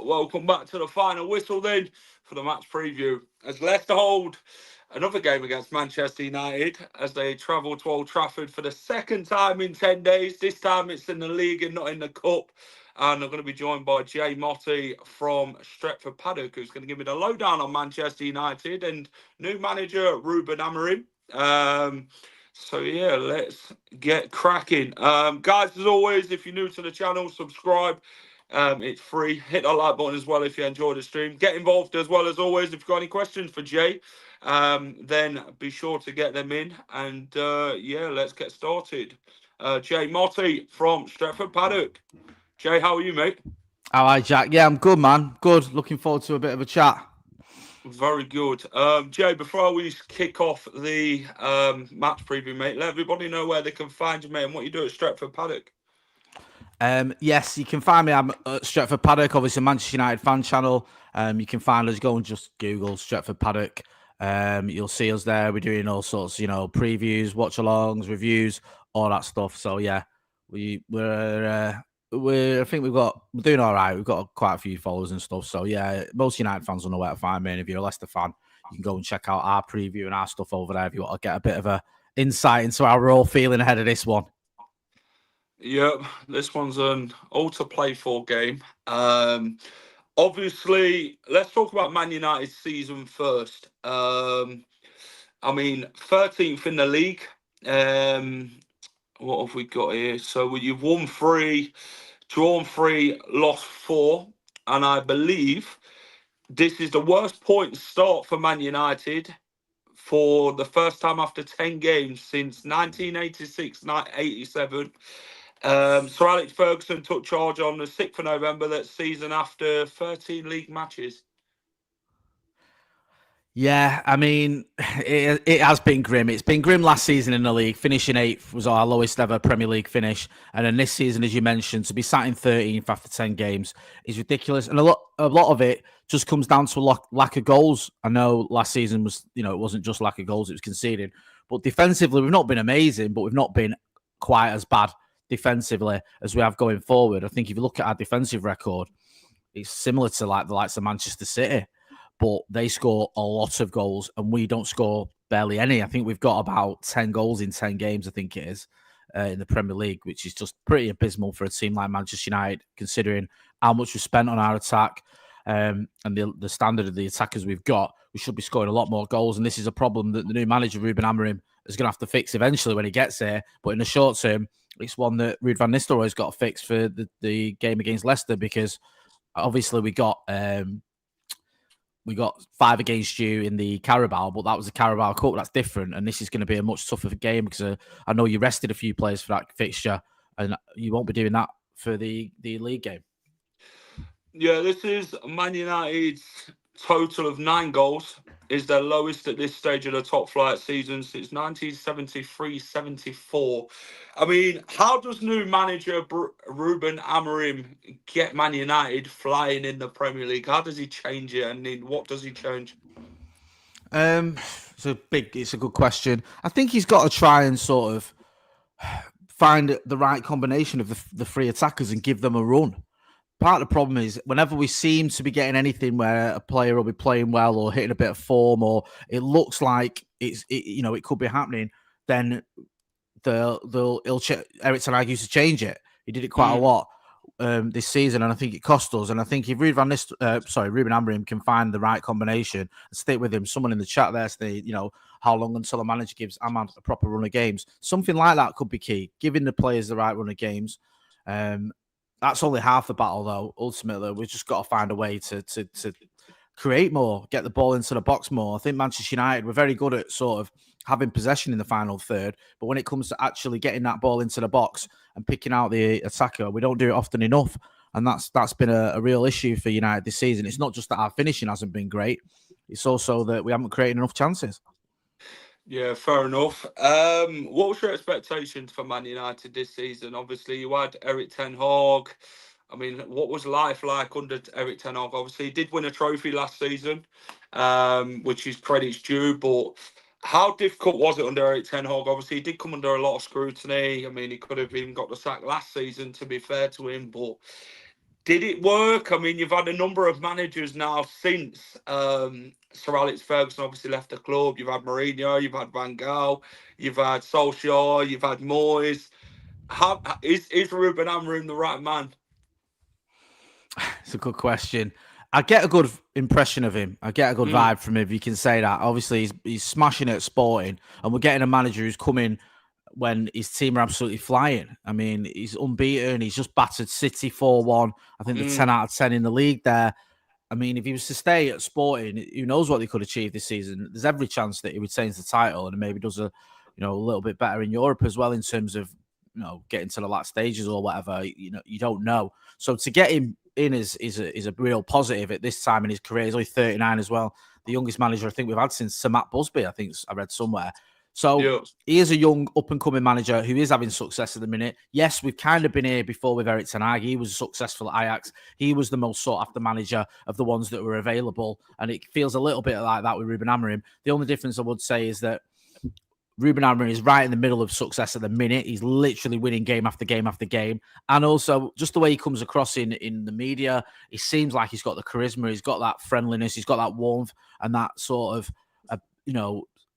Welcome back to the final whistle then for the match preview as Leicester hold another game against Manchester United as they travel to Old Trafford for the second time in 10 days. This time it's in the league and not in the cup. And I'm going to be joined by Jay Motti from Stretford Paddock, who's going to give me the lowdown on Manchester United and new manager Ruben Amorim. So yeah, let's get cracking. Guys, as always, if you're new to the channel, subscribe. It's free. Hit that like button as well if you enjoy the stream. Get involved as well as always. If you've got any questions for Jay, then be sure to get them in. And yeah, let's get started. Jay Motti from Stretford Paddock. Jay, how are you, mate? All right, Jack. Yeah, I'm good, man. Good. Looking forward to a bit of a chat. Very good. Jay, before we kick off the match preview, mate, let everybody know where they can find you, mate, and what you do at Stretford Paddock. Yes, you can find me. I'm at Stretford Paddock, obviously Manchester United fan channel. You can find us. Go and just Google Stretford Paddock. You'll see us there. We're doing all sorts, previews, watch-alongs, reviews, all that stuff. So yeah, we're I think we're doing all right. We've got quite a few followers and stuff. So yeah, most United fans will know where to find me. And if you're a Leicester fan, you can go and check out our preview and our stuff over there if you want to get a bit of a insight into how we're all feeling ahead of this one. Yep, this one's an all-to-play for game. Obviously, let's talk about Man United's season first. I mean, 13th in the league. What have we got here? So you've won 3, drawn 3, lost 4. And I believe this is the worst point start for Man United for the first time after 10 games since 1986-87. Sir Alex Ferguson took charge on the 6th of November that season after 13 league matches. Yeah, I mean, it has been grim. It's been grim last season in the league. Finishing 8th was our lowest ever Premier League finish. And then this season, as you mentioned, to be sat in 13th after 10 games is ridiculous. And a lot of it just comes down to lack of goals. I know last season was, it wasn't just lack of goals, it was conceding. But defensively, we've not been amazing, but we've not been quite as bad defensively as we have going forward. I think if you look at our defensive record, it's similar to like the likes of Manchester City, but they score a lot of goals and we don't score barely any. I think we've got about 10 goals in 10 games, I think it is, in the Premier League, which is just pretty abysmal for a team like Manchester United, considering how much we spent on our attack and the standard of the attackers we've got. We should be scoring a lot more goals, and this is a problem that the new manager, Ruben Amorim, is going to have to fix eventually when he gets here. But in the short term, it's one that Ruud van Nistelrooy's got to fix for the game against Leicester, because obviously we got 5 against you in the Carabao, but that was the Carabao Cup. That's different, and this is going to be a much tougher game because I know you rested a few players for that fixture, and you won't be doing that for the league game. Yeah, this is Man United's total of 9 goals. Is their lowest at this stage of the top flight season since 1973-74. I mean, how does new manager Ruben Amorim get Man United flying in the Premier League? How does he change it, and in what does he change? It's a good question. I think he's got to try and sort of find the right combination of the 3 attackers and give them a run. Part of the problem is whenever we seem to be getting anything where a player will be playing well or hitting a bit of form, or it looks like it could be happening, then Eric Ten Hag used to change it. He did it quite a lot this season, and I think it cost us. And I think if Ruben Amorim can find the right combination and stick with him, someone in the chat there say, how long until a manager gives Ahmad a proper run of games? Something like that could be key, giving the players the right run of games. That's only half the battle, though. Ultimately, we've just got to find a way to create more, get the ball into the box more. I think Manchester United, we're very good at sort of having possession in the final third. But when it comes to actually getting that ball into the box and picking out the attacker, we don't do it often enough. And that's been a real issue for United this season. It's not just that our finishing hasn't been great. It's also that we haven't created enough chances. Yeah, fair enough. What was your expectations for Man United this season? Obviously, you had Eric Ten Hag. I mean, what was life like under Eric Ten Hag? Obviously, he did win a trophy last season, which is credit's due. But how difficult was it under Eric Ten Hag? Obviously, he did come under a lot of scrutiny. I mean, he could have even got the sack last season, to be fair to him. But did it work? I mean, you've had a number of managers now since Sir Alex Ferguson obviously left the club. You've had Mourinho, you've had Van Gaal, you've had Solskjaer, you've had Moyes. Is Ruben Amorim the right man? It's a good question. I get a good impression of him. I get a good vibe from him, if you can say that. Obviously, he's smashing it at Sporting, and we're getting a manager who's coming when his team are absolutely flying. I mean, he's unbeaten. He's just battered City 4-1. I think they're 10 out of 10 in the league there. I mean, if he was to stay at Sporting, who knows what they could achieve this season? There's every chance that he retains the title and maybe does a little bit better in Europe as well in terms of getting to the last stages or whatever. You don't know. So to get him in is a real positive at this time in his career. He's only 39 as well. The youngest manager I think we've had since Sir Matt Busby, I think I read somewhere. So he is a young up-and-coming manager who is having success at the minute. Yes, we've kind of been here before with Eric Ten Hag. He was successful at Ajax. He was the most sought-after manager of the ones that were available. And it feels a little bit like that with Ruben Amorim. The only difference I would say is that Ruben Amorim is right in the middle of success at the minute. He's literally winning game after game after game. And also, just the way he comes across in the media, he seems like he's got the charisma, he's got that friendliness, he's got that warmth and that sort of,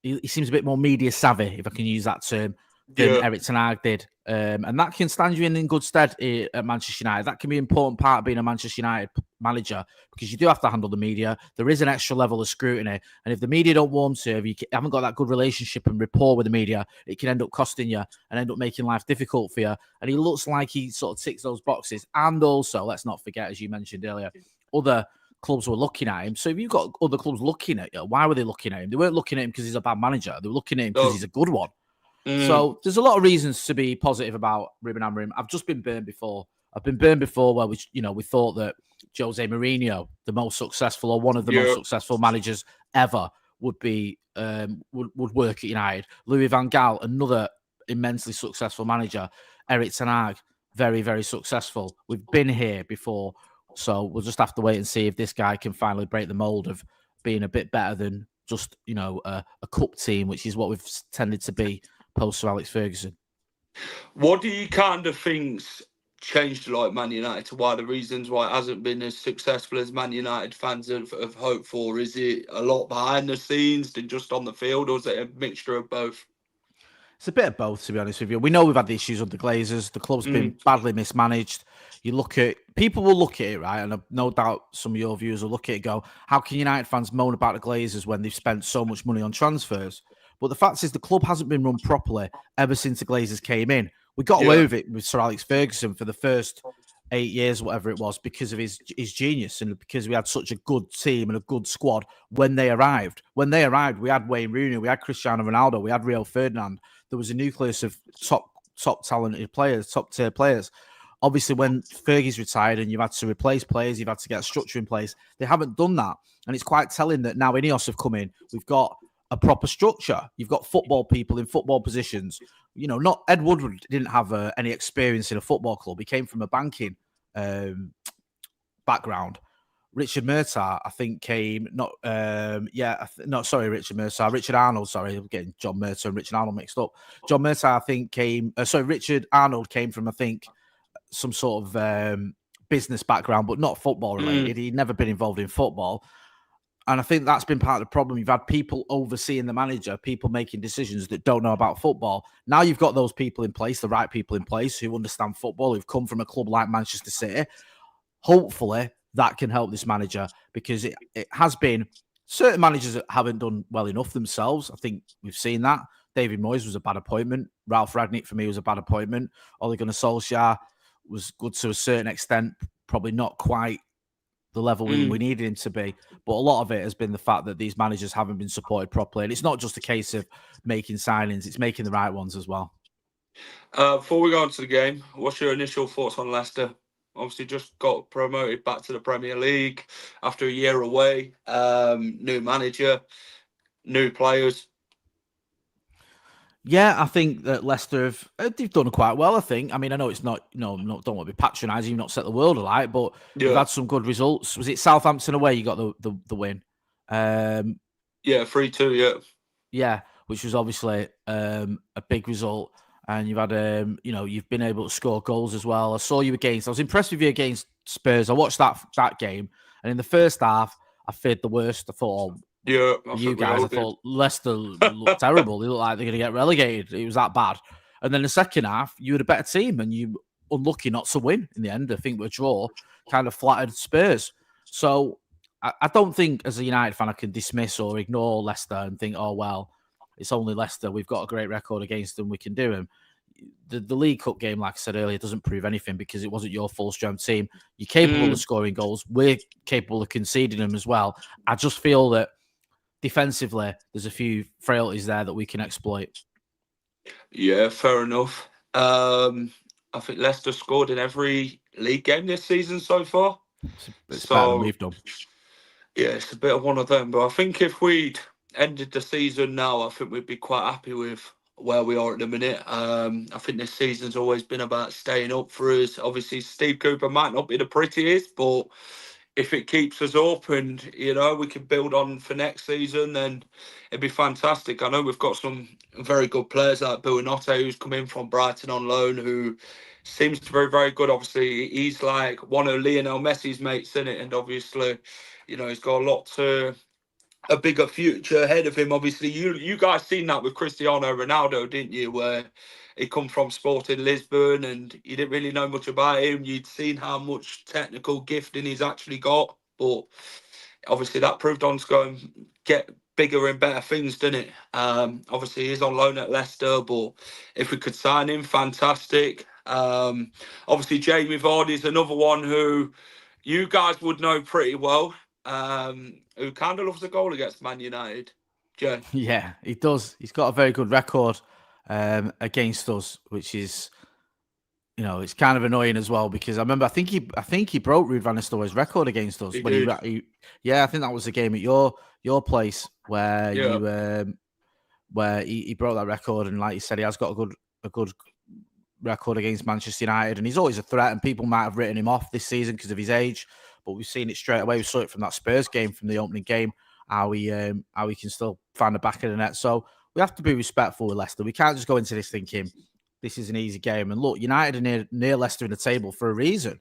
he seems a bit more media savvy, if I can use that term, than Eric Ten Hag did. And that can stand you in good stead at Manchester United. That can be an important part of being a Manchester United manager because you do have to handle the media. There is an extra level of scrutiny. And if the media don't warm to you, if you haven't got that good relationship and rapport with the media, it can end up costing you and end up making life difficult for you. And he looks like he sort of ticks those boxes. And also, let's not forget, as you mentioned earlier, other clubs were looking at him. So if you've got other clubs looking at you, why were they looking at him? They weren't looking at him because he's a bad manager. They were looking at him because he's a good one. So there's a lot of reasons to be positive about Ruben Amorim. I've just been burned before. I've been burned before where we thought that Jose Mourinho, the most successful or one of the most successful managers ever, would be would work at United. Louis van Gaal, another immensely successful manager. Eric Ten Hag, very, very successful. We've been here before. So we'll just have to wait and see if this guy can finally break the mold of being a bit better than just, a cup team, which is what we've tended to be post Sir Alex Ferguson. What do you kind of think's changed like Man United to why the reasons why it hasn't been as successful as Man United fans have hoped for? Is it a lot behind the scenes than just on the field, or is it a mixture of both? It's a bit of both, to be honest with you. We know we've had the issues with the Glazers. The club's been badly mismanaged. People will look at it, right? And no doubt some of your viewers will look at it and go, how can United fans moan about the Glazers when they've spent so much money on transfers? But the fact is the club hasn't been run properly ever since the Glazers came in. We got away with it with Sir Alex Ferguson for the first 8 years, whatever it was, because of his genius and because we had such a good team and a good squad when they arrived. When they arrived, we had Wayne Rooney, we had Cristiano Ronaldo, we had Rio Ferdinand. There was a nucleus of top talented players, top tier players. Obviously, when Fergie's retired and you've had to replace players, you've had to get a structure in place. They haven't done that. And it's quite telling that now Ineos have come in. We've got a proper structure. You've got football people in football positions. Not Ed Woodward didn't have any experience in a football club. He came from a banking background. Richard Murtaugh, I think, came Richard Murtaugh. Richard Arnold, sorry, I'm getting John Murtaugh and Richard Arnold mixed up. John Murtaugh, I think, Richard Arnold came from, I think, some sort of business background, but not football related. He'd never been involved in football. And I think that's been part of the problem. You've had people overseeing the manager, people making decisions that don't know about football. Now you've got those people in place, the right people in place who understand football, who've come from a club like Manchester City. Hopefully that can help this manager, because it has been certain managers that haven't done well enough themselves. I think we've seen that. David Moyes was a bad appointment. Ralph Rangnick, for me, was a bad appointment. Ole Gunnar Solskjaer was good to a certain extent, probably not quite the level we needed him to be. But a lot of it has been the fact that these managers haven't been supported properly. And it's not just a case of making signings, it's making the right ones as well. Before we go on to the game, what's your initial thoughts on Leicester? Obviously, just got promoted back to the Premier League after a year away. New manager, new players. Yeah, I think that Leicester they've done quite well. I think. I mean, I know it's not, don't want to be patronising, you've not set the world alight, but we've had some good results. Was it Southampton away? You got the win. Yeah, 3-2. Yeah. Yeah, which was obviously a big result. And you've had, you've been able to score goals as well. I was impressed with you against Spurs. I watched that game, and in the first half, I feared the worst. I thought, yeah, you guys, I thought Leicester looked terrible. They looked like they're going to get relegated. It was that bad. And then the second half, you had a better team, and you unlucky not to win in the end. I think a draw kind of flattered Spurs. So I don't think, as a United fan, I can dismiss or ignore Leicester and think, oh, well, it's only Leicester. We've got a great record against them. We can do them. The League Cup game, like I said earlier, doesn't prove anything because it wasn't your full-strength team. You're capable of scoring goals. We're capable of conceding them as well. I just feel that defensively, there's a few frailties there that we can exploit. Yeah, fair enough. I think Leicester scored in every league game this season so far. It's better than we've done. Yeah, it's a bit of one of them. But I think if we'd ended the season now, I think we'd be quite happy with where we are at the minute. I think this season's always been about staying up for us. Obviously, Steve Cooper might not be the prettiest, but if it keeps us up and, we can build on for next season, then it'd be fantastic. I know we've got some very good players like Buonanotte, who's come in from Brighton on loan, who seems to be very, very good. Obviously, he's like one of Lionel Messi's mates, in it, and obviously, he's got a bigger future ahead of him. Obviously, you guys seen that with Cristiano Ronaldo, didn't you? Where he come from Sporting Lisbon and you didn't really know much about him. You'd seen how much technical gifting he's actually got, but obviously that proved on to go and get bigger and better things, didn't it? Obviously he's on loan at Leicester, but if we could sign him, fantastic. Obviously Jamie Vardy's another one who you guys would know pretty well. Who kind of loves a goal against Man United. Jay. Yeah, he does. He's got a very good record against us, which is, it's kind of annoying as well because I remember I think he broke Ruud van Nistelrooy's record against us when he I think that was the game at your place where he broke that record, and like you said, he has got a good record against Manchester United, and he's always a threat, and people might have written him off this season because of his age. But we've seen it straight away. We saw it from that Spurs game, from the opening game, how he can still find the back of the net. So we have to be respectful with Leicester. We can't just go into this thinking this is an easy game. And look, United are near Leicester in the table for a reason.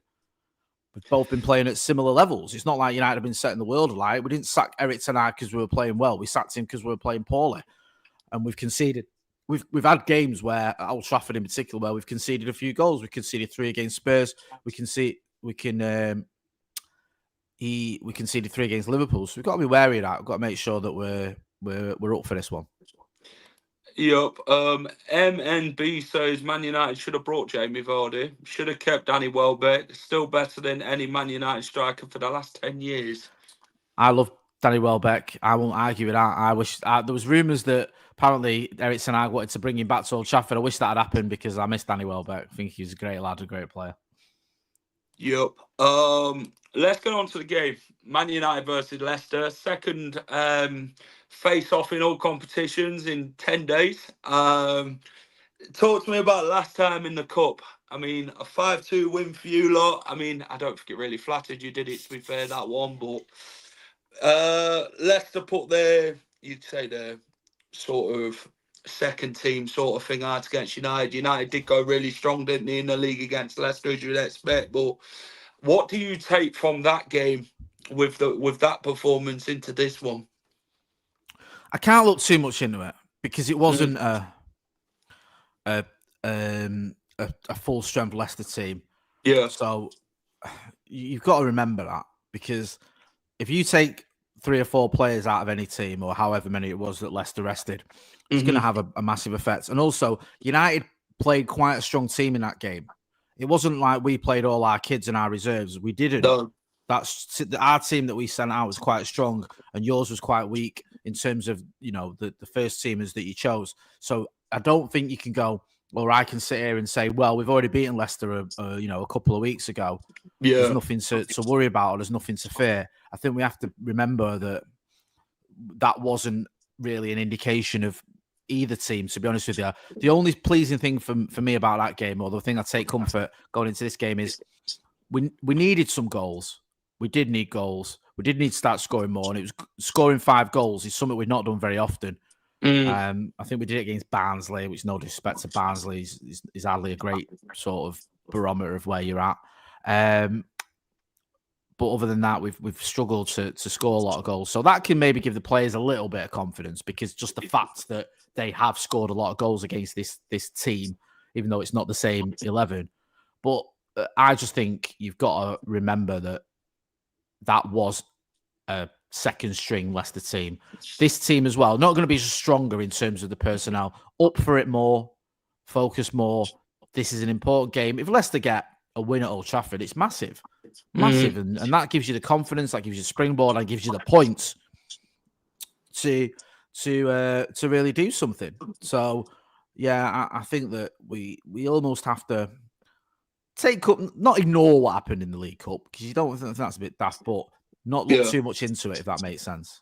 We've both been playing at similar levels. It's not like United have been setting the world alight. We didn't sack Eric Ten Hag because we were playing well. We sacked him because we were playing poorly. And we've conceded. We've had games where, at Old Trafford in particular, where we've conceded a few goals. We conceded 3 against Spurs. We conceded 3 against Liverpool, so we've got to be wary of that. We've got to make sure that we're up for this one. Yep. MNB says Man United should have brought Jamie Vardy. Should have kept Danny Welbeck. Still better than any Man United striker for the last 10 years. I love Danny Welbeck. I won't argue with that. I wish there was rumours that apparently Eric Ten Hag wanted to bring him back to Old Trafford. I wish that had happened because I miss Danny Welbeck. I think he's a great lad, a great player. Yep. Let's get on to the game. Man United versus Leicester. Second face-off in all competitions in 10 days. Talk to me about last time in the Cup. I mean, a 5-2 win for you lot. I mean, I don't think it really flattered you, did it, to be fair, that one. But Leicester put you'd say their sort of second team sort of thing out against United. United did go really strong, didn't they, in the league against Leicester, as you'd expect. But what do you take from that game with that performance into this one? I can't look too much into it because it wasn't a full strength Leicester team. Yeah. So you've got to remember that, because if you take 3 or 4 players out of any team, or however many it was that Leicester rested, it's going to have a massive effect. And also, United played quite a strong team in that game. It wasn't like we played all our kids and our reserves. We didn't. No. our team that we sent out was quite strong, and yours was quite weak in terms of the first teamers that you chose. So I don't think you can go, or I can sit here and say, well, we've already beaten Leicester, a couple of weeks ago. There's nothing to worry about, or there's nothing to fear. I think we have to remember that wasn't really an indication of either team, to be honest with you. The only pleasing thing for me about that game, or the thing I take comfort going into this game, is we needed some goals. We did need goals. We did need to start scoring more, and it was scoring 5 goals is something we've not done very often. I think we did it against Barnsley, which, no disrespect to Barnsley, is hardly a great sort of barometer of where you're at. But other than that, we've struggled to score a lot of goals. So that can maybe give the players a little bit of confidence, because just the fact that they have scored a lot of goals against this team, even though it's not the same 11. But I just think you've got to remember that was a second string Leicester team. This team as well, not going to be stronger in terms of the personnel. Up for it more, focus more. This is an important game. If Leicester get a win at Old Trafford, it's massive. Massive. And that gives you the confidence, that gives you the springboard, that gives you the points to really do something. So yeah, I think that we almost have to take up, not ignore what happened in the League Cup, because you don't think that's a bit daft, but not look too much into it, if that makes sense.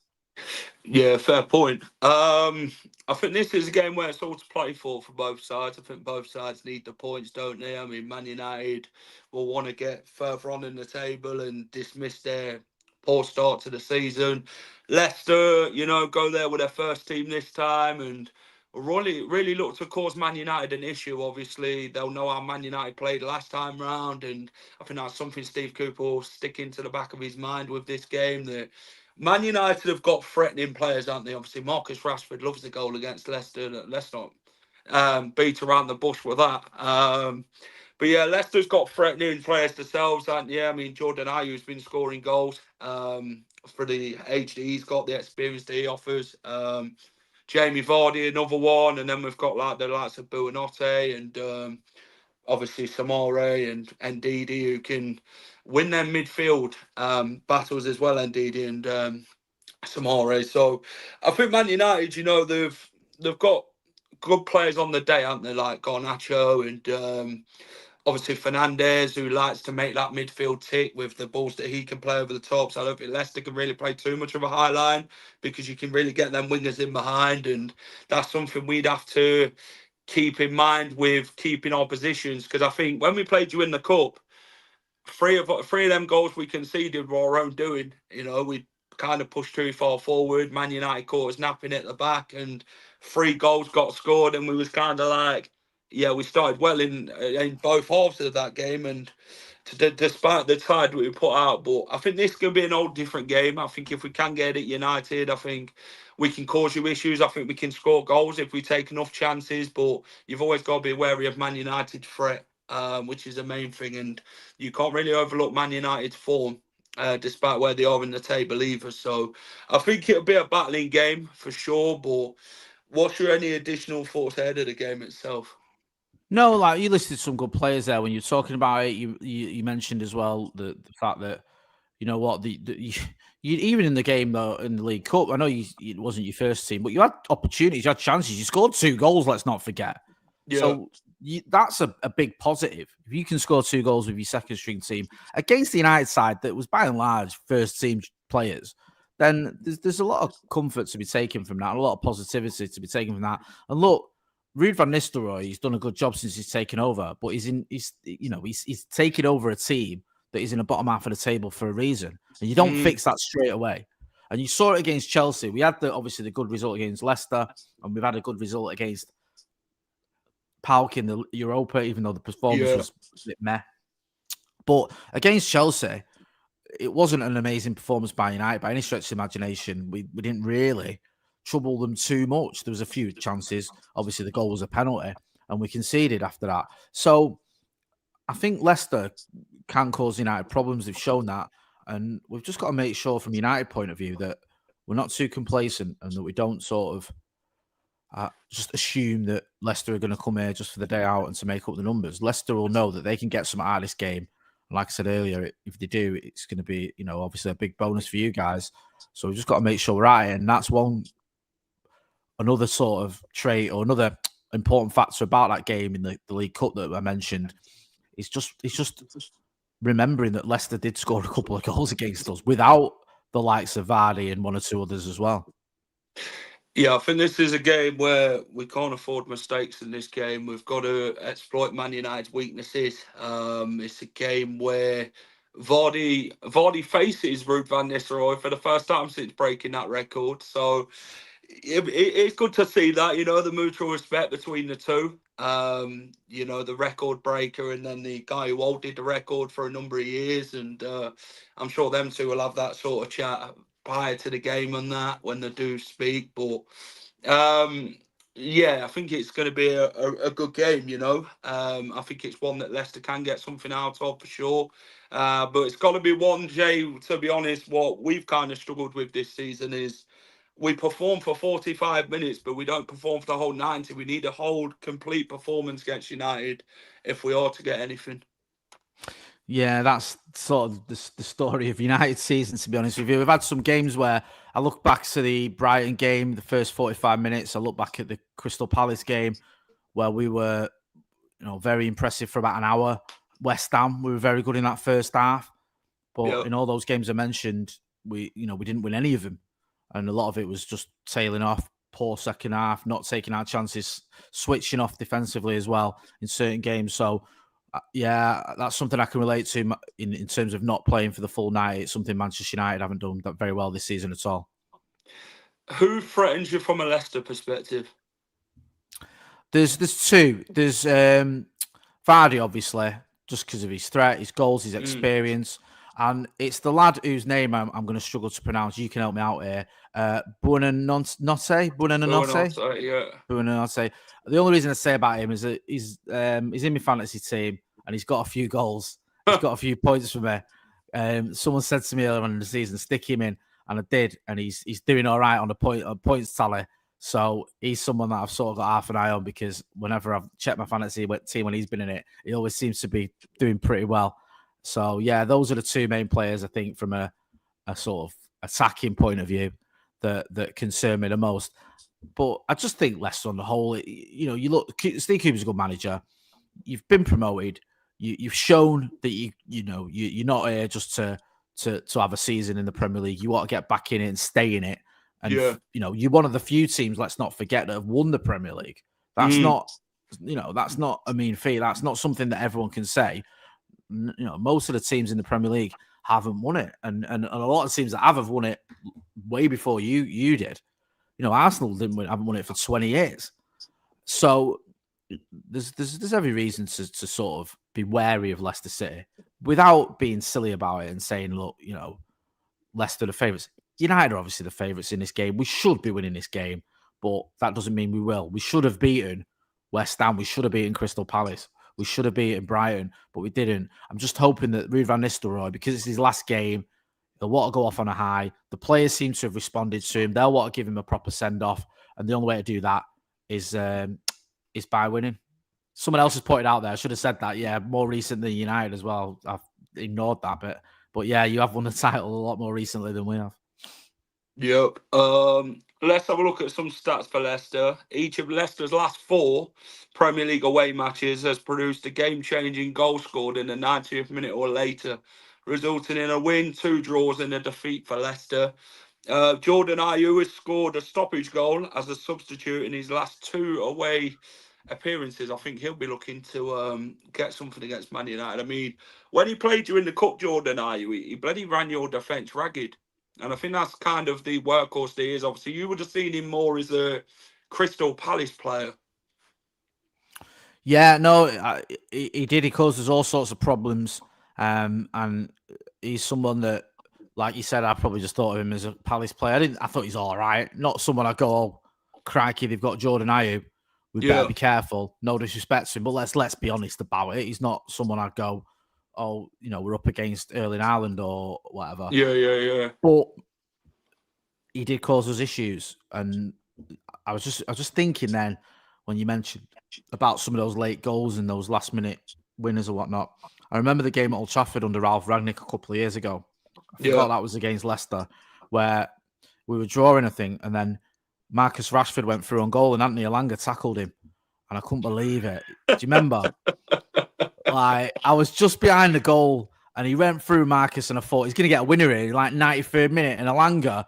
Yeah, fair point. I think this is a game where it's all to play for both sides. I think both sides need the points, don't they? I mean, Man United will want to get further on in the table and dismiss their poor start to the season. Leicester, go there with their first team this time and really look to cause Man United an issue. Obviously, they'll know how Man United played last time round, and I think that's something Steve Cooper will stick into the back of his mind with this game, that Man United have got threatening players, haven't they? Obviously, Marcus Rashford loves the goal against Leicester. Let's not beat around the bush with that. But yeah, Leicester's got threatening players themselves, haven't they? I mean, Jordan Ayew's been scoring goals for the age that he's got, the experience that he offers. Jamie Vardy, another one. And then we've got the likes of Buonanotte and obviously Samare and Ndidi, who can win their midfield battles as well, Ndidi and Samare. So I think Man United, they've got good players on the day, haven't they? Like Garnacho and obviously Fernandes, who likes to make that midfield tick with the balls that he can play over the top. So I don't think Leicester can really play too much of a high line, because you can really get them wingers in behind, and that's something we'd have to keep in mind with keeping our positions. Because I think when we played you in the cup, three of them goals we conceded were our own doing. We kind of pushed too far forward. Man United caught us napping at the back, and 3 goals got scored, and we was kind of like, yeah, we started well in both halves of that game, and despite the tide we put out. But I think this can be an old different game. I think if we can get it United, I think we can cause you issues. I think we can score goals if we take enough chances, but you've always got to be wary of Man United's threat, which is the main thing, and you can't really overlook Man United's form, despite where they are in the table either. So I think it'll be a battling game for sure, but what's your any additional thoughts ahead of the game itself? No, like, you listed some good players there when you're talking about it. You mentioned as well the fact that, you know what, you even in the game though, in the League Cup, I know it wasn't your first team, but you had opportunities, you had chances, you scored 2 goals. Let's not forget. Yeah. So that's a big positive. If you can score 2 goals with your second string team against the United side that was by and large first team players, then there's a lot of comfort to be taken from that, a lot of positivity to be taken from that. And look, Ruud van Nistelrooy, he's done a good job since he's taken over, but he's taken over a team that is in the bottom half of the table for a reason, and you don't fix that straight away. And you saw it against Chelsea. We had obviously the good result against Leicester, and we've had a good result against PAOK in the Europa, even though the performance was a bit meh. But against Chelsea, it wasn't an amazing performance by United by any stretch of the imagination. We didn't really trouble them too much. There was a few chances. Obviously, the goal was a penalty, and we conceded after that. So I think Leicester can cause United problems. They've shown that. And we've just got to make sure from United point of view that we're not too complacent and that we don't sort of just assume that Leicester are going to come here just for the day out and to make up the numbers. Leicester will know that they can get some out of this game, like I said earlier, if they do, it's going to be, obviously a big bonus for you guys. So we've just got to make sure we're at it. And that's another sort of trait or another important factor about that game in the League Cup that I mentioned. It's just remembering that Leicester did score a couple of goals against us without the likes of Vardy and one or two others as well. Yeah, I think this is a game where we can't afford mistakes in this game. We've got to exploit Man United's weaknesses. It's a game where Vardy faces Ruud van Nistelrooy for the first time since breaking that record. So it's good to see that, the mutual respect between the two. The record breaker and then the guy who holded the record for a number of years. And I'm sure them two will have that sort of chat prior to the game and that when they do speak. But yeah, I think it's going to be a good game, I think it's one that Leicester can get something out of for sure. But it's got to be one, Jay, to be honest, what we've kind of struggled with this season is we perform for 45 minutes, but we don't perform for the whole 90. We need a whole complete performance against United if we are to get anything. Yeah, that's sort of the story of United season, to be honest with you. We've had some games where I look back to the Brighton game, the first 45 minutes. I look back at the Crystal Palace game where we were, very impressive for about an hour. West Ham, we were very good in that first half. But in all those games I mentioned, we didn't win any of them. And a lot of it was just tailing off, poor second half, not taking our chances, switching off defensively as well in certain games. So, yeah, that's something I can relate to in terms of not playing for the full night. It's something Manchester United haven't done that very well this season at all. Who threatens you from a Leicester perspective? There's two. There's Vardy, obviously, just because of his threat, his goals, his experience. And it's the lad whose name I'm going to struggle to pronounce. You can help me out here. Buonanotte. Buonanotte. The only reason I say about him is that he's in my fantasy team and he's got a few goals. He's got a few points for me. Someone said to me earlier on in the season, stick him in, and I did. And he's doing all right on the points tally. So he's someone that I've sort of got half an eye on because whenever I've checked my fantasy team when he's been in it, he always seems to be doing pretty well. So, yeah, those are the two main players, I think, from a sort of attacking point of view that concern me the most. But I just think Leicester on the whole, you look, Steve Cooper's a good manager. You've been promoted. You've shown that you're not here just to have a season in the Premier League. You want to get back in it and stay in it. And, you're one of the few teams, let's not forget, that have won the Premier League. That's not, that's not a mean feat. That's not something that everyone can say. Most of the teams in the Premier League haven't won it, and a lot of teams that have won it way before you did. Arsenal haven't won it for 20 years. So there's every reason to sort of be wary of Leicester City without being silly about it and saying, look, Leicester the favourites. United are obviously the favourites in this game. We should be winning this game, but that doesn't mean we will. We should have beaten West Ham. We should have beaten Crystal Palace. We should have beaten Brighton, but we didn't. I'm just hoping that Ruben van Nistelrooy, because it's his last game, he'll want to go off on a high. The players seem to have responded to him. They'll want to give him a proper send-off. And the only way to do that is by winning. Someone else has pointed out there. I should have said that. Yeah, more recent than United as well. I've ignored that bit. But yeah, you have won the title a lot more recently than we have. Yep. Let's have a look at some stats for Leicester. Each of Leicester's last 4 Premier League away matches has produced a game-changing goal scored in the 90th minute or later, resulting in a win, 2 draws, and a defeat for Leicester. Jordan Ayew has scored a stoppage goal as a substitute in his last 2 away appearances. I think he'll be looking to get something against Man United. I mean, when he played you in the Cup, Jordan Ayew, he bloody ran your defence ragged. And I think that's kind of the workhorse he is. Obviously, you would have seen him more as a Crystal Palace player. Yeah, no, he did. He causes all sorts of problems. And he's someone that, like you said, I probably just thought of him as a Palace player. I thought he's all right. Not someone I go, oh, crikey, they've got Jordan Ayew. We better be careful. No disrespect to him, but let's be honest about it. He's not someone I'd go, oh, we're up against Erling Haaland or whatever. Yeah. But he did cause us issues, and I was just thinking then when you mentioned about some of those late goals and those last minute winners or whatnot. I remember the game at Old Trafford under Ralph Rangnick a couple of years ago. I forgot that was against Leicester, where we were drawing, I think, and then Marcus Rashford went through on goal and Anthony Elanga tackled him. And I couldn't believe it. Do you remember? Like, I was just behind the goal and he went through Marcus and I thought he's going to get a winner here, like 93rd minute. And Elanga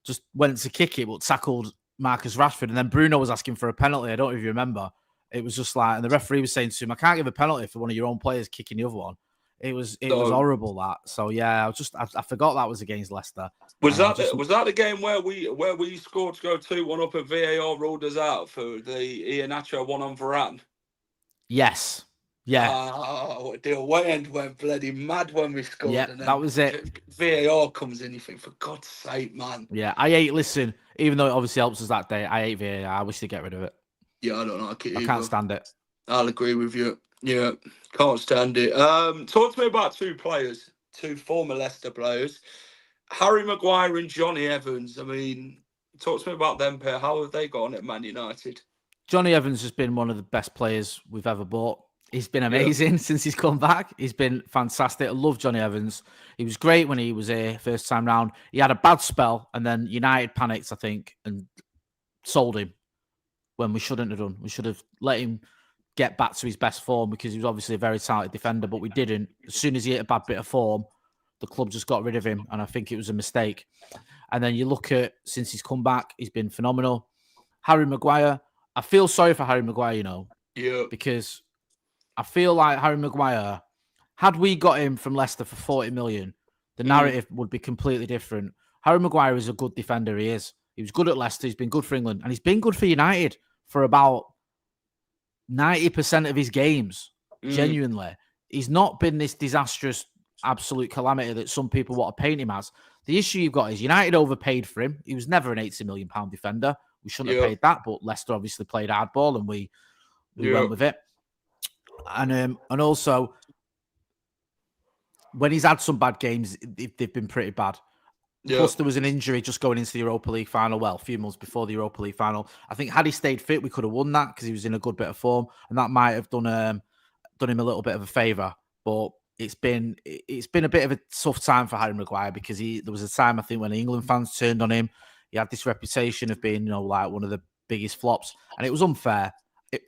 just went to kick it, but tackled Marcus Rashford. And then Bruno was asking for a penalty. I don't know if you remember. It was just like, and the referee was saying to him, I can't give a penalty for one of your own players kicking the other one. It was horrible, that. So yeah, I forgot that was against Leicester. Was that the game where we scored to go 2-1 up and VAR ruled us out for the Iheanacho one on Varane? Yes. Yeah. The away end went bloody mad when we scored. Yeah, and then that was it. VAR comes in, you think, for God's sake, man. Yeah, listen, even though it obviously helps us that day, I hate VAR. I wish they'd get rid of it. Yeah, I don't like it either. I can't stand it. I'll agree with you. Yeah, can't stand it. Talk to me about two former Leicester players, Harry Maguire and Johnny Evans. I mean, talk to me about them pair. How have they gone at Man United? Johnny Evans has been one of the best players we've ever bought. He's been amazing since he's come back. He's been fantastic. I love Johnny Evans. He was great when he was here first time round. He had a bad spell and then United panicked, I think, and sold him when we shouldn't have done. We should have let him get back to his best form because he was obviously a very talented defender, but we didn't. As soon as he hit a bad bit of form, the club just got rid of him, and I think it was a mistake. And then you look at, since he's come back, he's been phenomenal. Harry Maguire, I feel sorry for Harry Maguire, because I feel like Harry Maguire, had we got him from Leicester for 40 million, the narrative would be completely different. Harry Maguire is a good defender, he is. He was good at Leicester, he's been good for England, and he's been good for United for about 90% of his games, genuinely. He's not been this disastrous, absolute calamity that some people want to paint him as. The issue you've got is United overpaid for him. He was never an £80 million defender. We shouldn't have paid that, but Leicester obviously played hardball and we went with it. And also, when he's had some bad games, they've been pretty bad. Plus, there was an injury just going into the Europa League final. Well, a few months before the Europa League final. I think had he stayed fit, we could have won that because he was in a good bit of form, and that might have done him a little bit of a favour. But it's been a bit of a tough time for Harry Maguire because there was a time, I think, when England fans turned on him. He had this reputation of being, like one of the biggest flops, and it was unfair.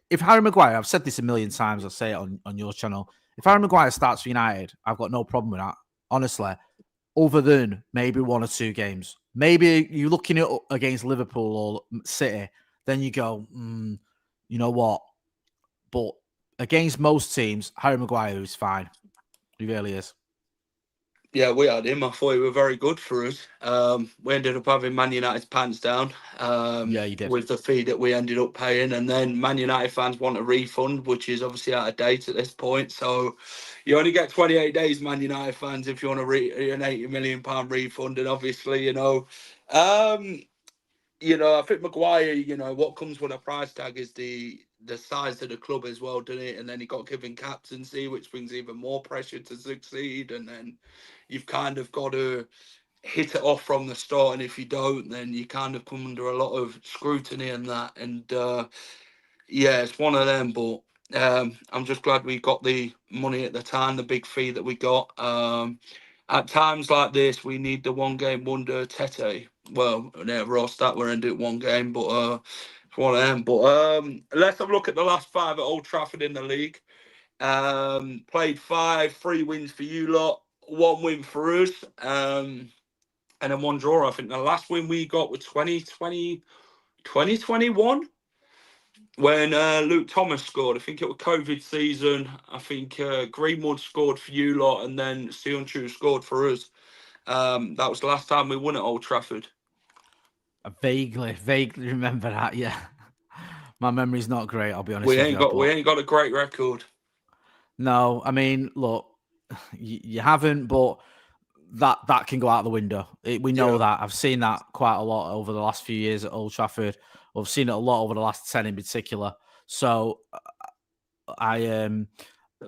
If Harry Maguire, I've said this a million times, I'll say it on your channel. If Harry Maguire starts for United, I've got no problem with that, honestly. Other than maybe one or two games. Maybe you're looking at against Liverpool or City, then you go, you know what? But against most teams, Harry Maguire is fine. He really is. Yeah, we had him. I thought he was very good for us. We ended up having Man United's pants down. You did. With the fee that we ended up paying. And then Man United fans want a refund, which is obviously out of date at this point. So you only get 28 days, Man United fans, if you want an £80 million refund. And obviously, I think Maguire, what comes with a price tag is the size of the club as well, doesn't it? And then he got given captaincy, which brings even more pressure to succeed. And then you've kind of got to hit it off from the start. And if you don't, then you kind of come under a lot of scrutiny and that. And it's one of them. But I'm just glad we got the money at the time, the big fee that we got. At times like this, we need the one-game wonder Tete. Well, Ross, that we're into one game, but it's one of them. But let's have a look at the last 5 at Old Trafford in the league. Played 5, 3 wins for you lot, 1 win for us, and then 1 draw. I think the last win we got was 2021 when Luke Thomas scored. I think it was COVID season. I think Greenwood scored for you lot, and then Sionchu scored for us. That was the last time we won at Old Trafford. I vaguely remember that. Yeah, my memory's not great. I'll be honest. We ain't got a great record. No, I mean, look, you haven't, but that can go out the window. We know that. I've seen that quite a lot over the last few years at Old Trafford. I've seen it a lot over the last 10 in particular. So the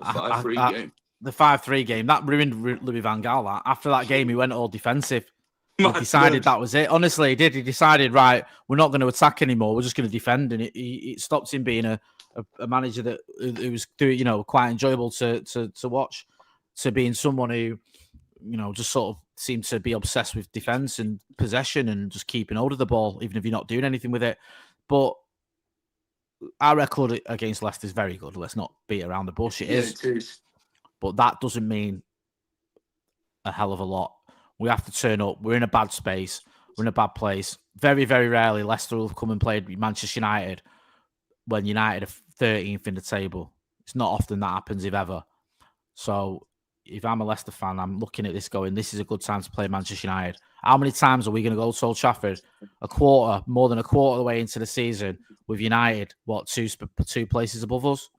5-3 game that ruined Louis van Gaal. After that game, he went all defensive. He decided that was it. Honestly, he did. He decided, right, we're not going to attack anymore. We're just going to defend, and it stopped him being a manager that it was quite enjoyable to watch. to being someone who, just sort of seemed to be obsessed with defense and possession and just keeping hold of the ball, even if you're not doing anything with it. But our record against Leicester is very good. Let's not beat around the bush. It is. It is. But that doesn't mean a hell of a lot. We have to turn up. We're in a bad space. We're in a bad place. Very, very rarely Leicester will have come and played Manchester United when United are 13th in the table. It's not often that happens, if ever. So if I'm a Leicester fan, I'm looking at this going, this is a good time to play Manchester United. How many times are we going to go to Old Trafford? More than a quarter of the way into the season with United, two places above us?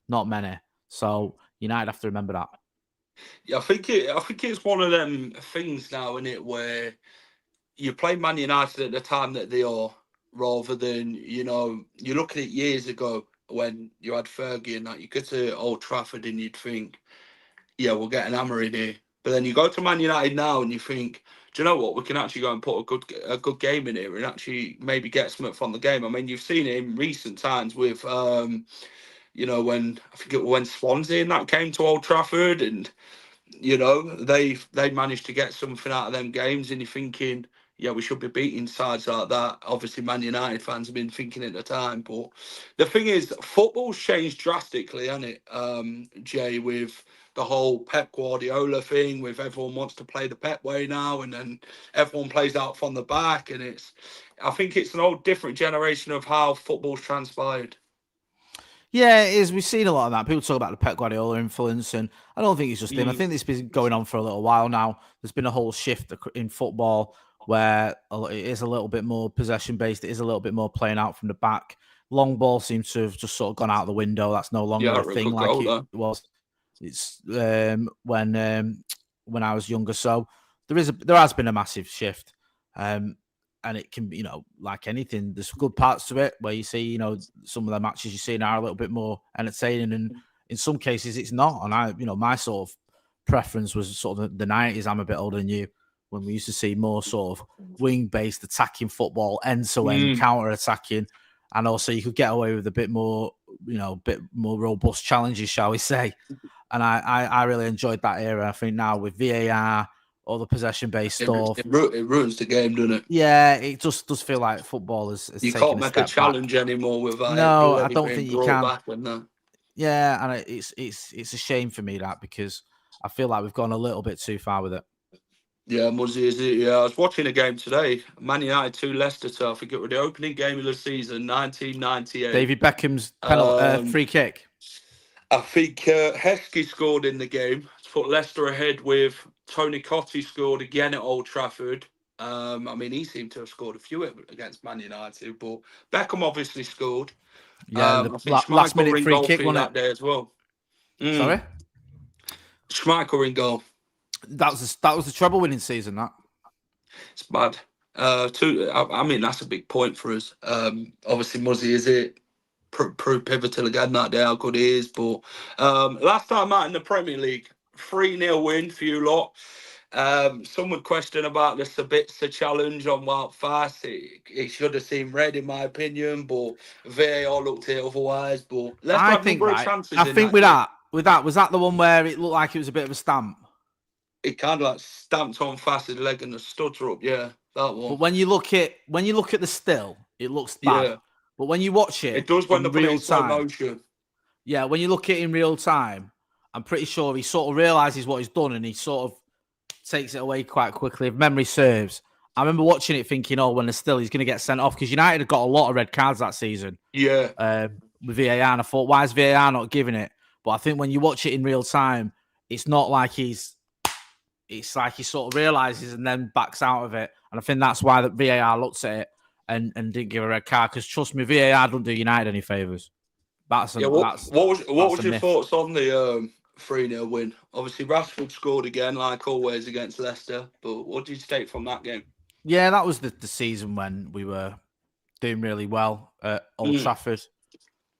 Not many. So United have to remember that. Yeah, I think it's one of them things now, isn't it, where you play Man United at the time that they are, rather than, you look at it years ago when you had Fergie and that, you go to Old Trafford and you'd think, yeah, we'll get an hammer in here. But then you go to Man United now and you think, do you know what? We can actually go and put a good game in here and actually maybe get something from the game. I mean, you've seen it in recent times with, when Swansea and that came to Old Trafford, and they managed to get something out of them games, and you're thinking, yeah, we should be beating sides like that. Obviously, Man United fans have been thinking at the time, but the thing is, football's changed drastically, hasn't it, Jay, with the whole Pep Guardiola thing, with everyone wants to play the Pep way now, and then everyone plays out from the back, and I think it's an old different generation of how football's transpired. Yeah, it is. We've seen a lot of that. People talk about the Pep Guardiola influence, and I don't think it's just him. I think this has been going on for a little while now. There's been a whole shift in football where it is a little bit more possession-based. It is a little bit more playing out from the back. Long ball seems to have just sort of gone out the window. That's no longer a thing like it was. It's when I was younger. So there has been a massive shift. And it can be, like anything, there's good parts to it where you see, some of the matches you see now are a little bit more entertaining, and in some cases it's not. And my sort of preference was sort of the 90s. I'm a bit older than you, when we used to see more sort of wing-based attacking football, end-to-end counter-attacking, and also you could get away with a bit more robust challenges, shall we say. And I really enjoyed that era. I think now with VAR, all the possession-based stuff, it ruins the game, doesn't it? Yeah, it just does feel like football has you taken can't make a challenge back anymore without No, I don't think you can. Back and that. Yeah, and it's a shame for me that, because I feel like we've gone a little bit too far with it. Yeah, Muzzy, is it? Yeah, I was watching a game today. Man United 2, Leicester 2. I think it was the opening game of the season, 1998. David Beckham's penalty, free kick. I think Heskey scored in the game to put Leicester ahead, with Tony Cottee scored again at Old Trafford. I mean, he seemed to have scored a few against Man United, but Beckham obviously scored. Yeah, the last minute free kick won that day as well. Sorry? Schmeichel in goal. That was the treble winning season, that. It's bad. I mean, that's a big point for us. Obviously, Muzzy, is it proved pivotal again that day, how good he is. But last time out in the Premier League, 3-0 win for you lot. Some would question about the Sabitzer challenge on Wout Faes. It should have seemed red, in my opinion, but VAR looked at it otherwise. But I think with that, was that the one where it looked like it was a bit of a stamp? It kind of like stamped on Faes' leg and the stutter up. Yeah, that one. But when you look at the still, it looks bad. Yeah. But when you watch it, it does when they put it in slow motion. Yeah, when you look at it in real time, I'm pretty sure he sort of realizes what he's done, and he sort of takes it away quite quickly, if memory serves. I remember watching it thinking, when they're still, he's going to get sent off, because United had got a lot of red cards that season. Yeah. With VAR, and I thought, why is VAR not giving it? But I think when you watch it in real time, it's not like it's like he sort of realizes and then backs out of it. And I think that's why the VAR looked at it and didn't give a red card, because trust me, VAR don't do United any favours. What was your thoughts on the 3-0 win? Obviously, Rashford scored again, like always, against Leicester. But what did you take from that game? Yeah, that was the season when we were doing really well at Old Trafford.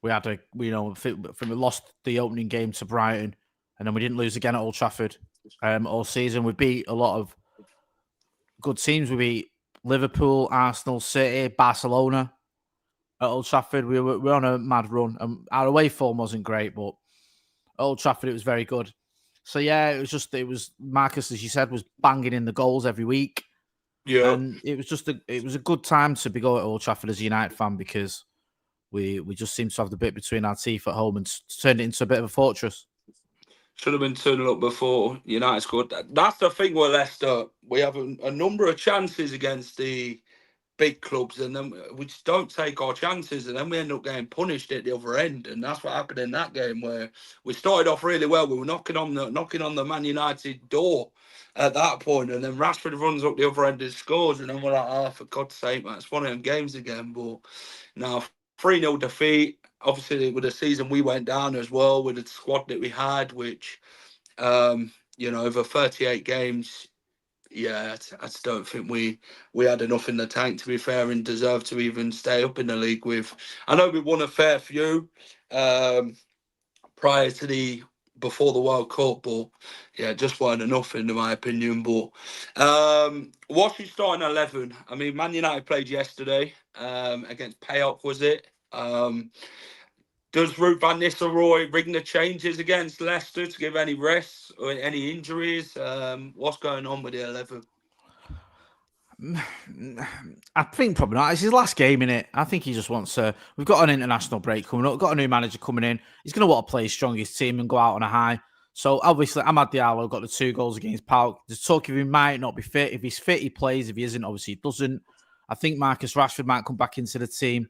We had we lost the opening game to Brighton, and then we didn't lose again at Old Trafford all season. We beat a lot of good teams. We beat Liverpool, Arsenal, City, Barcelona at Old Trafford. We were on a mad run. Our away form wasn't great, but at Old Trafford it was very good. So yeah, it was Marcus, as you said, was banging in the goals every week. Yeah. And it was a good time to be going to Old Trafford as a United fan, because we just seem to have the bit between our teeth at home and turned it into a bit of a fortress. Should have been turning up before United scored. That's the thing with Leicester. We have a number of chances against the big clubs, and then we just don't take our chances, and then we end up getting punished at the other end. And that's what happened in that game, where we started off really well. We were knocking on the Man United door at that point, and then Rashford runs up the other end and scores, and then we're like, oh, for God's sake, man, it's one of them games again. But now 3-0 defeat. Obviously, with the season we went down as well, with the squad that we had, which over 38 games. Yeah, I just don't think we had enough in the tank, to be fair, and deserve to even stay up in the league with. I know we won a fair few prior to before the World Cup, but yeah, just weren't enough in my opinion. But what's your starting 11? I mean, Man United played yesterday against Paok, was it? Does Ruben van Nistelrooy ring the changes against Leicester to give any rests or any injuries? What's going on with the 11? I think probably not. It's his last game, in it. I think he just wants to. We've got an international break coming up. We've got a new manager coming in. He's going to want to play his strongest team and go out on a high. So obviously, Amad Diallo got the 2 goals against Pauk. There's talk of he might not be fit. If he's fit, he plays. If he isn't, obviously he doesn't. I think Marcus Rashford might come back into the team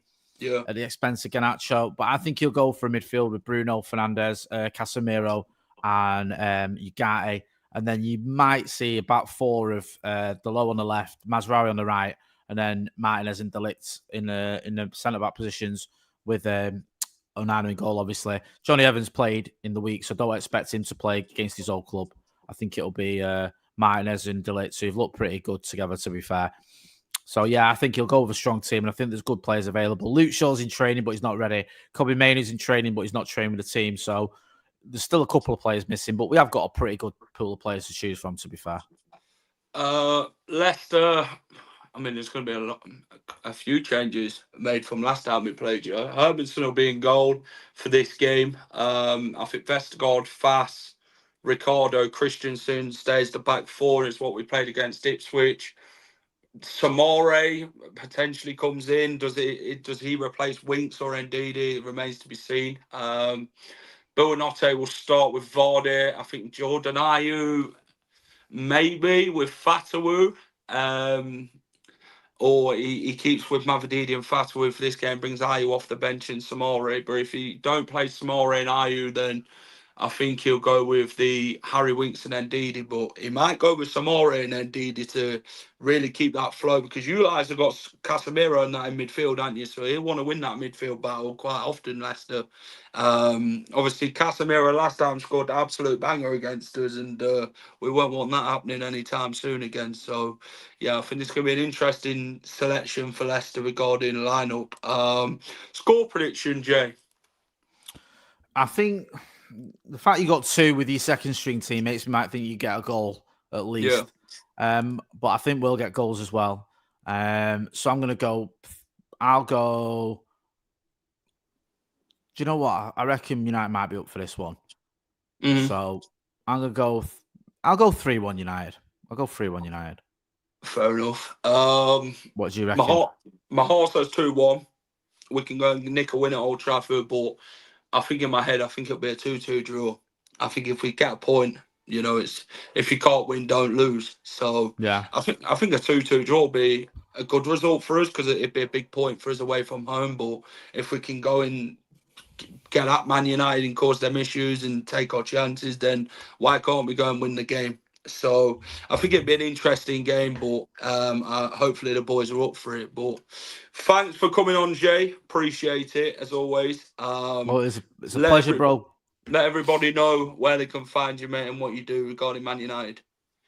at the expense of Garnacho, but I think he'll go for a midfield with Bruno Fernandes, Casemiro, and Ugarte. And then you might see about 4 of Delo on the left, Mazraoui on the right, and then Martinez and De Ligt in the centre-back positions with Onana in goal, obviously. Johnny Evans played in the week, so don't expect him to play against his old club. I think it'll be Martinez and De Ligt, who've looked pretty good together, to be fair. So, yeah, I think he'll go with a strong team, and I think there's good players available. Luke Shaw's in training, but he's not ready. Kobe Mainoo's in training, but he's not training with the team. So, there's still a couple of players missing, but we have got a pretty good pool of players to choose from, to be fair. Leicester, I mean, there's going to be a few changes made from last time we played you. Hermanson will be in goal for this game. I think Vestergaard, Fass, Ricardo, Christensen stays the back 4. It's what we played against Ipswich. Samore potentially comes in. Does he replace Winks or Ndidi? It remains to be seen. Buonanotte will start with Vardy. I think Jordan Ayew maybe with Fatawu. Or he keeps with Mavididi and Fatawu for this game, brings Ayew off the bench and Samore. But if he don't play Samore and Ayew, then I think he'll go with the Harry Winks and Ndidi, but he might go with Samore and Ndidi to really keep that flow, because you guys have got Casemiro and that in midfield, haven't you? So he'll want to win that midfield battle quite often, Leicester. Obviously, Casemiro last time scored an absolute banger against us, and we won't want that happening anytime soon again. So, yeah, I think this could be an interesting selection for Leicester regarding the lineup. Score prediction, Jay? I think the fact you got 2 with your second string teammates might think you get a goal at least. Yeah. But I think we'll get goals as well. So I'm going to go. I'll go. Do you know what? I reckon United might be up for this one. Mm-hmm. So I'm going to go. I'll go 3-1 United. I'll go 3-1 United. Fair enough. What do you reckon? My heart says 2-1. We can go and nick a win at Old Trafford, but I think in my head, I think it'll be a 2-2 draw. I think if we get a point, it's if you can't win, don't lose. So yeah, I think a 2-2 draw will be a good result for us, because it'd be a big point for us away from home. But if we can go and get at Man United and cause them issues and take our chances, then why can't we go and win the game? So I think it'd be an interesting game, but hopefully the boys are up for it. But thanks for coming on, Jay. Appreciate it, as always. Well, it's a pleasure, bro. Let everybody know where they can find you, mate, and what you do regarding Man United.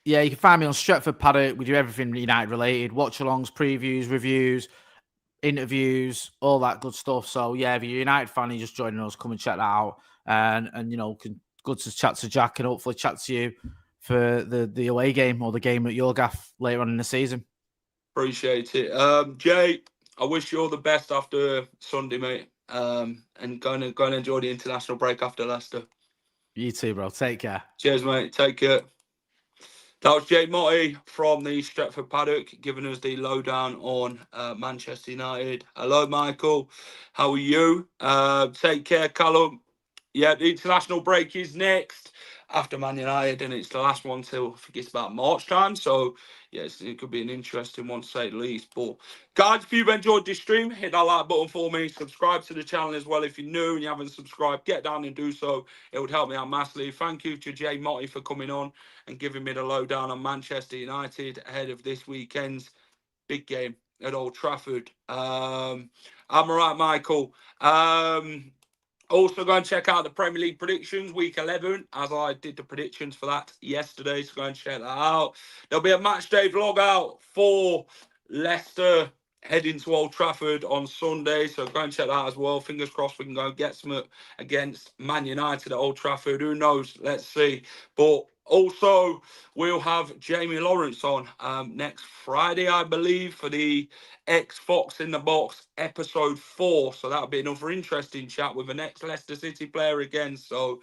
Yeah, you can find me on Stretford Paddock. We do everything United related, watch-alongs, previews, reviews, interviews, all that good stuff. So yeah, if you're a United fan and you're just joining us, come and check that out. And good to chat to Jack and hopefully chat to you for the away game or the game at your gaff later on in the season. Appreciate it. Jay, I wish you all the best after Sunday, mate. And go and enjoy the international break after Leicester. You too, bro. Take care. Cheers, mate. Take care. That was Jay Motti from the Stretford Paddock giving us the lowdown on Manchester United. Hello, Michael. How are you? Take care, Callum. Yeah, the international break is next after Man United, and it's the last one till I think it's about March time. So, yes, it could be an interesting one to say the least. But, guys, if you've enjoyed this stream, hit that like button for me. Subscribe to the channel as well. If you're new and you haven't subscribed, get down and do so. It would help me out massively. Thank you to Jay Motti for coming on and giving me the lowdown on Manchester United ahead of this weekend's big game at Old Trafford. I'm all right, Michael. Also, go and check out the Premier League predictions, week 11, as I did the predictions for that yesterday. So go and check that out. There'll be a match day vlog out for Leicester heading to Old Trafford on Sunday. So go and check that out as well. Fingers crossed we can go and get some against Man United at Old Trafford. Who knows? Let's see. But also, we'll have Jamie Lawrence on next Friday, I believe, for the X-Fox in the Box episode 4. So that'll be another interesting chat with an ex-Leicester City player again. So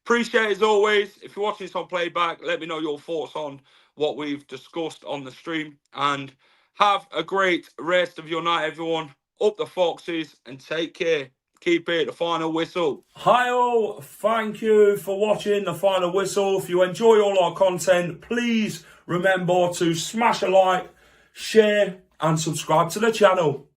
appreciate it as always. If you're watching this on playback, let me know your thoughts on what we've discussed on the stream. And have a great rest of your night, everyone. Up the Foxes and take care. Keep it, the final whistle. Hi all, thank you for watching the final whistle. If you enjoy all our content, please remember to smash a like, share and subscribe to the channel.